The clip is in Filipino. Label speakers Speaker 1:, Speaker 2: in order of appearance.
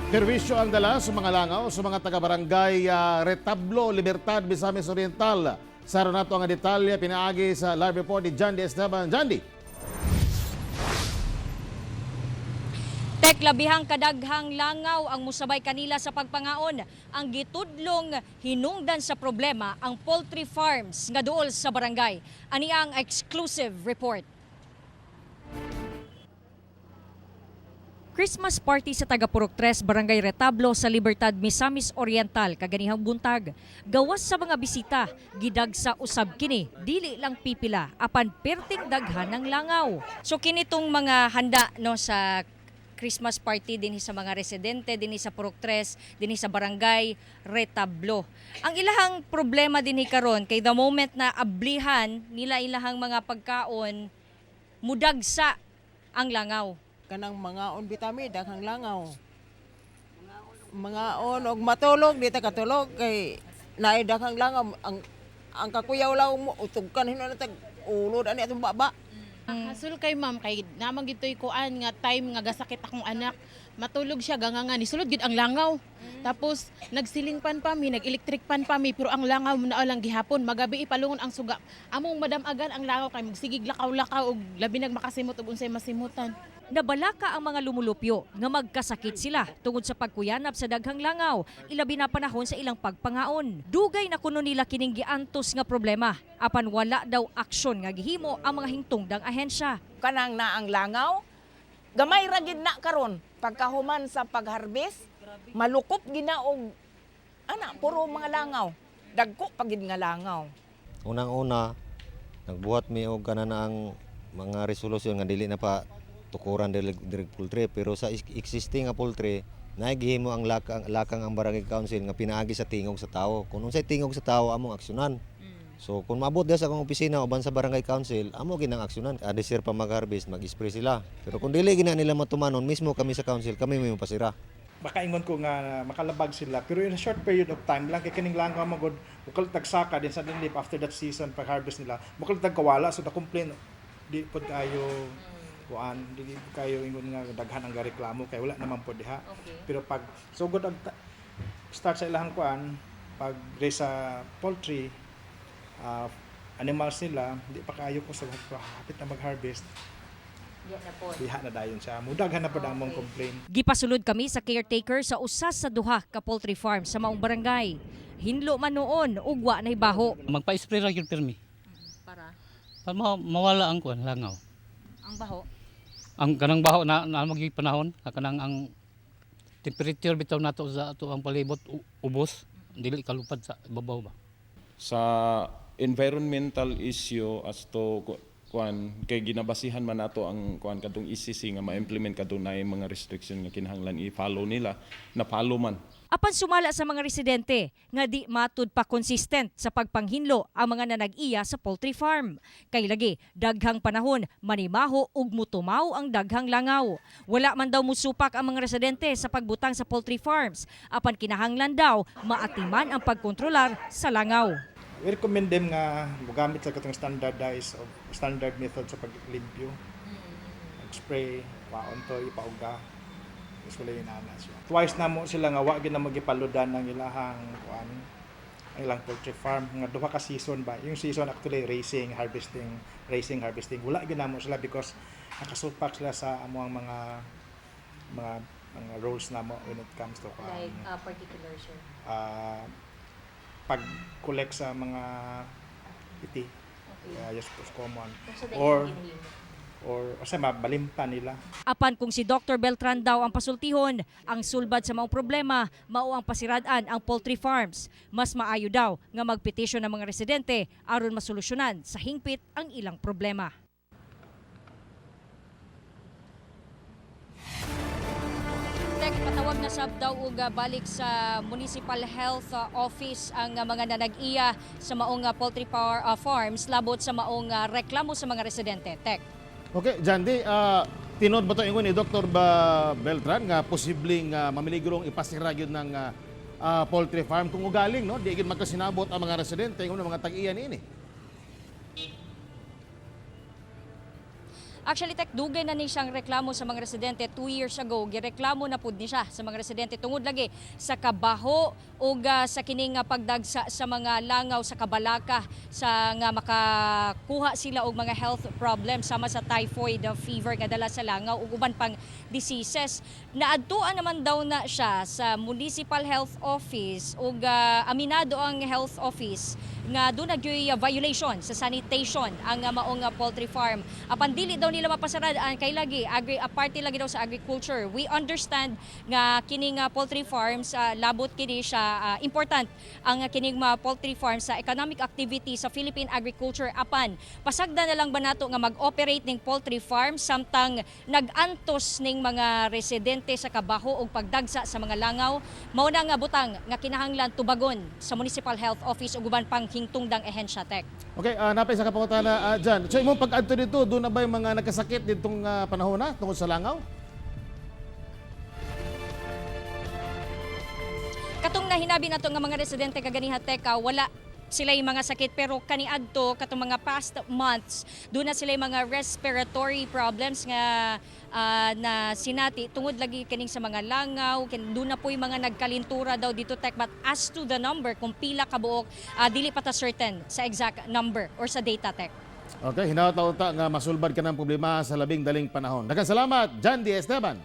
Speaker 1: Perwisyo ang dala sa mga langaw sa mga taga-barangay Retablo, Libertad, Misamis Oriental. Sa nato ang detalye pinaagi sa live report ni Jandy Esteban. Jandy.
Speaker 2: Tek labihang kadaghang langaw ang musabay kanila sa pagpangaon. Ang gitudlong hinungdan sa problema ang poultry farms nga duol sa barangay. Ani ang exclusive report. Christmas party sa taga Purok 3, Barangay Retablo sa Libertad, Misamis Oriental kaganihang buntag. Gawas sa mga bisita, gidag sa usab kini, dili lang pipila apan perting daghan ng langaw. So kinitong mga handa no sa Christmas party dinhi sa mga residente dinhi sa Purok 3, dinhi sa Barangay Retablo. Ang ilahang problema dinhi karon kay the moment na ablihan nila ilahang mga pagkaon mudagsa ang langaw.
Speaker 3: Kanang mga on vitamin daghang langaw. Mga on og matulog di ta katulog kay naay daghang langaw ang kakuyaw law mo utugkan hino na tag ulod ani atong baba.
Speaker 4: Hasul kay ma'am kay namang gitoy kuan nga time nga gasakit akong anak. Matulog siya gangangan nisulod gid ang langaw. Tapos nagsiling pan pa mi, nag-electric pan pa mi pero ang langaw na lang gihapon magabi ipalungon ang suga. Among madam-agan ang langaw kay magsigig lakaw-lakaw og labi nag makasimot og unsay masimutan.
Speaker 2: Nabalaka ang mga lumulupyo nga magkasakit sila tungod sa pagkuyanap sa daghang langaw, ilabi na panahon sa ilang pagpangaon. Dugay na kuno nila kining giantos nga problema, apan wala daw aksyon nga gihimo ang mga hingtungdang ahensya.
Speaker 5: Kanang na ang langaw, gamay ra gid na karon pagkahuman sa pag-harvest, malukop gina og ana puro mga langaw. Dagko pa gid nga langaw.
Speaker 6: Unang-una, nagbuhat mi og kana na ang mga resolusyon nga dili na pa tukuran direct poultry pero sa existing nga poultry naigihimo ang lakang ang barangay council nga pinaagi sa tingog sa tawo. Kung unsay tingog sa tawo among aksyonan. So kung maabot diha sa akong opisina uban sa barangay council, amo ginang aksyonan. Adisir pa mag-harvest, mag-spray sila. Pero kung dili gina nila matumanon mismo kami sa council, kami may pasira.
Speaker 7: Baka ingon ko nga makalabag sila pero in a short period of time lang kay kining langaw magod bukal tagsaka din sa dinlip after that season pag harvest nila bukal tagkawala so da complain di pod kayo kuan dili kayo ingon nga daghan ang gareklamo kay wala naman pod diha. Pero pag sugod ang start sa ilahang kuan pag raise sa poultry animals nila di pa kayo ko sa hapit na mag-harvest. Diha na dayon siya. Mudaghan na pod ang mong complain.
Speaker 2: Gipasulod kami sa caretaker sa usas sa duha ka poultry farm sa maong barangay. Hinlo man noon ug wa nay baho.
Speaker 8: Magpa-spray ra gyud pirmi.
Speaker 2: Para
Speaker 8: Mawala ang kuan langaw.
Speaker 2: ang baho.
Speaker 8: Ang kanang baho na magi panahon, kanang ang temperature bitaw nato sa ato ang palibot ubos, dili kalupad sa babaw ba.
Speaker 9: Sa environmental issue as to kuan kay ginabasihan man nato ang kuan kadtong ECC nga ma-implement kadunay mga restriction nga kinahanglan i-follow nila na follow man.
Speaker 2: Apan sumala sa mga residente nga di matud pa consistent sa pagpanghinlo ang mga nanag-iya sa poultry farm. Kay lagi daghang panahon manimaho ug mutumaw ang daghang langaw. Wala man daw musupak ang mga residente sa pagbutang sa poultry farms. Apan kinahanglan daw maatiman ang pagkontrolar sa langaw.
Speaker 7: We recommend them nga mogamit sa katong standardized o standard method sa paglimpyo. Spray, waon to ipauga. Wala yun na siya. Twice na mo sila nga wag na magipaludan ng ilahang kuan ang ilang poultry farm nga duha ka season ba. Yung season actually raising, harvesting. Wala gyud mo sila because nakasupak sila sa among mga rules na mo when it comes to
Speaker 2: Like particular sir.
Speaker 7: Pag-collect sa mga iti. Just common. Or mabalimtan nila.
Speaker 2: Apan kung si Dr. Beltran daw ang pasultihon, ang sulbad sa maong problema, mao ang pasiradaan ang poultry farms. Mas maayo daw nga magpetisyon ng mga residente aron masolusyonan sa hingpit ang ilang problema. Patawag na sab daw og balik sa Municipal Health Office ang mga nanag-iya sa maong poultry farms labot sa maong reklamo sa mga residente. Tek.
Speaker 1: Okay, Jandy, tinod ba ito ingon ni Dr. Beltran nga posibleng mamiligrong ipasira yun ng poultry farm kung ugaling, no? Di agad magkasinabot ang mga residente, yung mga tag-iyan ini.
Speaker 2: Actually, tek, dugay na ni siyang reklamo sa mga residente 2 years ago. Gireklamo na pud ni siya sa mga residente tungod lagi sa kabaho o sa kining pagdagsa sa mga langaw sa kabalaka sa nga makakuha sila og mga health problems sama sa typhoid fever nga dala sa langaw ug uban pang diseases. Naadtuan naman daw na siya sa Municipal Health Office ug aminado ang health office nga doon nagyoy violation sa sanitation ang maong poultry farm. Apan dili daw nila mapasarad kay lagi party lagi daw sa agriculture. We understand nga kining poultry farms labot kini siya important ang kining poultry farms sa economic activity sa Philippine agriculture. Apan pasagda na lang ba nato nga mag-operate ning poultry farm samtang nag-antos ning mga residente sa kabaho ug pagdagsa sa mga langaw. Mao na nga butang nga kinahanglan tubagon sa Municipal Health Office ug uban pang hingtungdang ehensya, tek.
Speaker 1: Okay, napay sa kapangutana dyan. So imong pag-adto dito, doon na ba yung mga nagkasakit ditong panahon na tungkol sa langaw?
Speaker 2: Katong nahinabi nato nga mga residente kaganiha, teka, wala sila yung mga sakit pero kaniadto katong mga past months doon na sila yung mga respiratory problems nga na sinati tungod lagi kaning sa mga langaw doon na po yung mga nagkalintura daw dito, tek. But as to the number kung pila kabuok dili pa ta certain sa exact number or sa data, tek.
Speaker 1: Okay, hinataw ta nga masulbad ka ng problema sa labing daling panahon. Daghang salamat, John D. Esteban.